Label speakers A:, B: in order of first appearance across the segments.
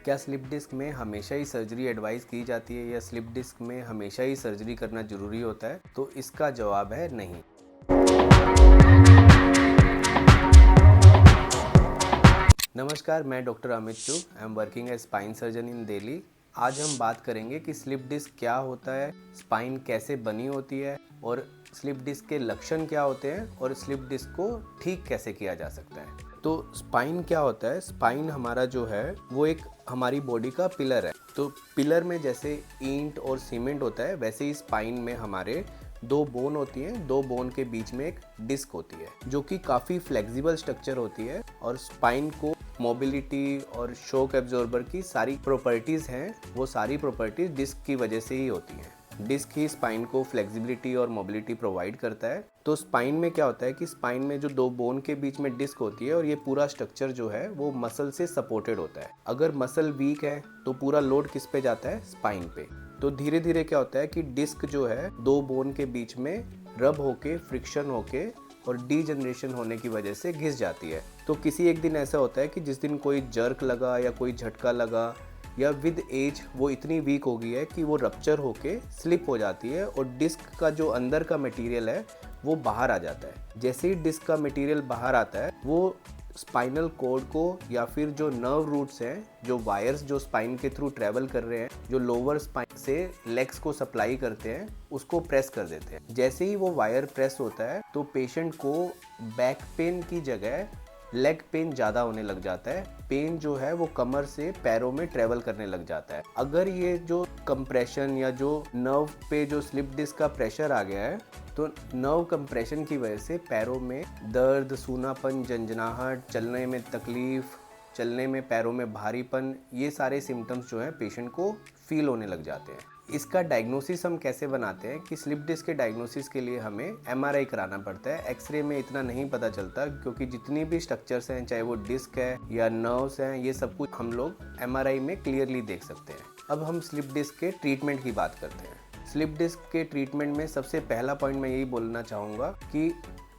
A: क्या slip disc में हमेशा ही सर्जरी एडवाइस की जाती है या स्लिप डिस्क में हमेशा ही सर्जरी करना ज़रूरी होता है? तो इसका जवाब है नहीं। नमस्कार, मैं doctor Amit Chugh. I am working as spine surgeon in Delhi. आज हम बात करेंगे कि स्लिप डिस्क क्या होता है, स्पाइन कैसे बनी होती है और स्लिप डिस्क के लक्षण क्या होते हैं और स्लिप डिस्क को ठीक कैसे किया जा सकता है। तो स्पाइन क्या होता है? स्पाइन हमारा जो है वो एक हमारी बॉडी का पिलर है। तो पिलर में जैसे ईंट और सीमेंट होता है, वैसे ही स्पाइन में हमारे दो बोन होती हैं। दो बोन के बीच में एक डिस्क होती है जो कि काफ़ी फ्लेक्सिबल स्ट्रक्चर होती है और स्पाइन को मोबिलिटी और शॉक एब्जॉर्बर की सारी प्रॉपर्टीज़ हैं, वो सारी प्रॉपर्टीज़ डिस्क की वजह से ही होती हैं। डिस्क ही स्पाइन को फ्लेक्सिबिलिटी और मोबिलिटी प्रोवाइड करता है। तो स्पाइन में क्या होता है कि स्पाइन में जो दो बोन के बीच में डिस्क होती है और ये पूरा स्ट्रक्चर जो है वो मसल से सपोर्टेड होता है। अगर मसल वीक है तो पूरा लोड किस पे जाता है? स्पाइन पे। तो धीरे धीरे क्या होता है कि डिस्क जो है दो बोन के बीच में रब होके, फ्रिक्शन होके और डीजनरेशन होने की वजह से घिस जाती है। तो किसी एक दिन ऐसा होता है कि जिस दिन कोई जर्क लगा या कोई झटका लगा या विद एज वो इतनी वीक हो गई है कि वो रप्चर होके स्लिप हो जाती है और डिस्क का जो अंदर का मटेरियल है वो बाहर आ जाता है। जैसे ही डिस्क का मटेरियल बाहर आता है वो स्पाइनल कॉर्ड को या फिर जो नर्व रूट्स हैं, जो वायर्स जो स्पाइन के थ्रू ट्रेवल कर रहे हैं, जो लोअर स्पाइन से लेग्स को सप्लाई करते हैं, उसको प्रेस कर देते हैं। जैसे ही वो वायर प्रेस होता है तो पेशेंट को बैक पेन की जगह लेग पेन ज़्यादा होने लग जाता है। पेन जो है वो कमर से पैरों में ट्रेवल करने लग जाता है। अगर ये जो कंप्रेशन या जो नर्व पे जो स्लिप डिस्क का प्रेशर आ गया है तो नर्व कंप्रेशन की वजह से पैरों में दर्द, सूनापन, झंझनाहट, चलने में तकलीफ, चलने में पैरों में भारीपन, ये सारे सिम्टम्स जो हैं पेशेंट को फील होने लग जाते हैं। इसका डायग्नोसिस हम कैसे बनाते हैं कि स्लिप डिस्क के डायग्नोसिस के लिए हमें एमआरआई कराना पड़ता है। एक्सरे में इतना नहीं पता चलता क्योंकि जितनी भी स्ट्रक्चर्स हैं, चाहे वो डिस्क है या नर्व्स हैं, ये सब कुछ हम लोग एमआरआई में क्लियरली देख सकते हैं। अब हम स्लिप डिस्क के ट्रीटमेंट की बात करते हैं। स्लिप डिस्क के ट्रीटमेंट में सबसे पहला पॉइंट मैं यही बोलना चाहूँगा कि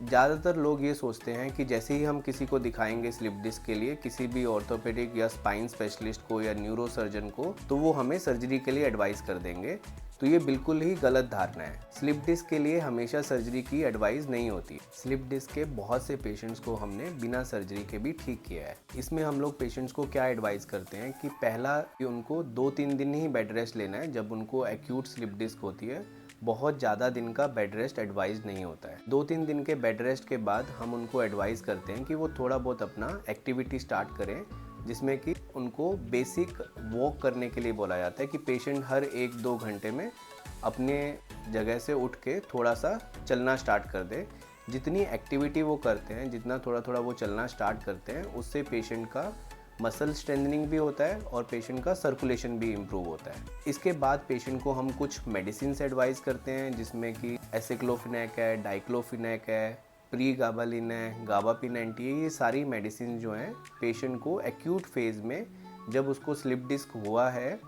A: ज़्यादातर लोग ये सोचते हैं कि जैसे ही हम किसी को दिखाएंगे स्लिप डिस्क के लिए, किसी भी ऑर्थोपेडिक या स्पाइन स्पेशलिस्ट को या न्यूरो सर्जन को, तो वो हमें सर्जरी के लिए एडवाइस कर देंगे। तो ये बिल्कुल ही गलत धारणा है। स्लिप डिस्क के लिए हमेशा सर्जरी की एडवाइस नहीं होती। स्लिप डिस्क के बहुत से पेशेंट्स को हमने बिना सर्जरी के भी ठीक किया है। इसमें हम लोग पेशेंट्स को क्या एडवाइस करते हैं कि पहला कि उनको 2-3 दिन ही बेड रेस्ट लेना है जब उनको एक्यूट स्लिप डिस्क होती है। बहुत ज़्यादा दिन का बेड रेस्ट एडवाइस नहीं होता है। 2-3 दिन के बेड रेस्ट के बाद हम उनको एडवाइस करते हैं कि वो थोड़ा बहुत अपना एक्टिविटी स्टार्ट करें, जिसमें कि उनको बेसिक वॉक करने के लिए बोला जाता है कि पेशेंट हर 1-2 घंटे में अपने जगह से उठ के थोड़ा सा चलना स्टार्ट कर दे। जितनी एक्टिविटी वो करते हैं, जितना थोड़ा थोड़ा वो चलना स्टार्ट करते हैं, उससे पेशेंट का मसल स्ट्रेंथनिंग भी होता है और पेशेंट का सर्कुलेशन भी इम्प्रूव होता है। इसके बाद पेशेंट को हम कुछ मेडिसिन एडवाइस करते हैं जिसमें कि एसिक्लोफिनेक है, डाइक्लोफिनेक है, प्रीगाबालिन है, गाबापिन एंटी है। ये सारी मेडिसिन जो हैं पेशेंट को एक्यूट फेज़ में जब उसको स्लिप डिस्क हुआ है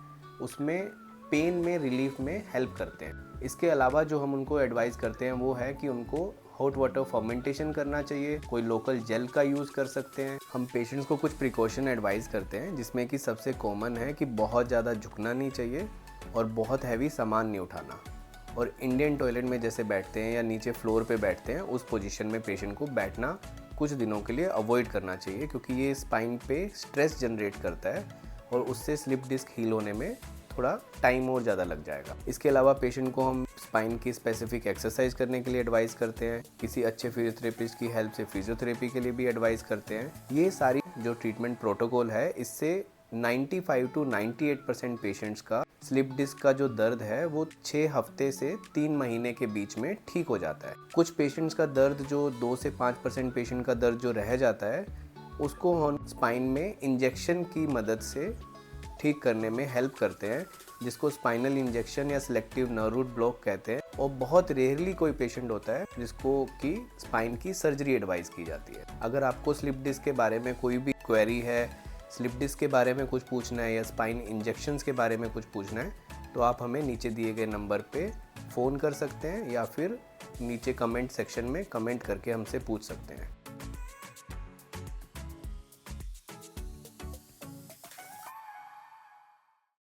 A: उसमें पेन में रिलीफ में हेल्प करते हैं। इसके अलावा जो हम उनको एडवाइस करते हैं वो है कि उनको हॉट वाटर फर्मेंटेशन करना चाहिए, कोई लोकल जेल का यूज़ कर सकते हैं। हम पेशेंट्स को कुछ प्रिकॉशन एडवाइस करते हैं जिसमें कि सबसे कॉमन है कि बहुत ज़्यादा झुकना नहीं चाहिए और बहुत हैवी सामान नहीं उठाना। और इंडियन टॉयलेट में जैसे बैठते हैं या नीचे फ्लोर पे बैठते हैं, उस पोजीशन में पेशेंट को बैठना कुछ दिनों के लिए अवॉइड करना चाहिए क्योंकि ये स्पाइन पे स्ट्रेस जनरेट करता है और उससे स्लिप डिस्क हील होने में थोड़ा टाइम और ज़्यादा लग जाएगा। इसके अलावा पेशेंट को हम स्पाइन की स्पेसिफिक एक्सरसाइज करने के लिए एडवाइस करते हैं। किसी अच्छे फिजियोथेरेपिस्ट की हेल्प से फिजियोथेरेपी के लिए भी एडवाइस करते हैं। ये सारी जो ट्रीटमेंट प्रोटोकॉल है, इससे 95 to 98% पेशेंट्स का स्लिप डिस्क का जो दर्द है वो 6 हफ्ते से 3 महीने के बीच में ठीक हो जाता है। कुछ पेशेंट्स का दर्द जो 2 से 5% पेशेंट का दर्द जो रह जाता है उसको हम स्पाइन में इंजेक्शन की मदद से ठीक करने में हेल्प करते हैं, जिसको स्पाइनल इंजेक्शन या सिलेक्टिव नर्व रूट ब्लॉक कहते हैं। और बहुत रेयरली कोई पेशेंट होता है जिसको कि स्पाइन की सर्जरी एडवाइस की जाती है। अगर आपको स्लिप डिस्क के बारे में कोई भी क्वेरी है, स्लिप डिस्क के बारे में कुछ पूछना है या स्पाइन इंजेक्शंस के बारे में कुछ पूछना है, तो आप हमें नीचे दिए गए नंबर पे फ़ोन कर सकते हैं या फिर नीचे कमेंट सेक्शन में कमेंट करके हमसे पूछ सकते हैं।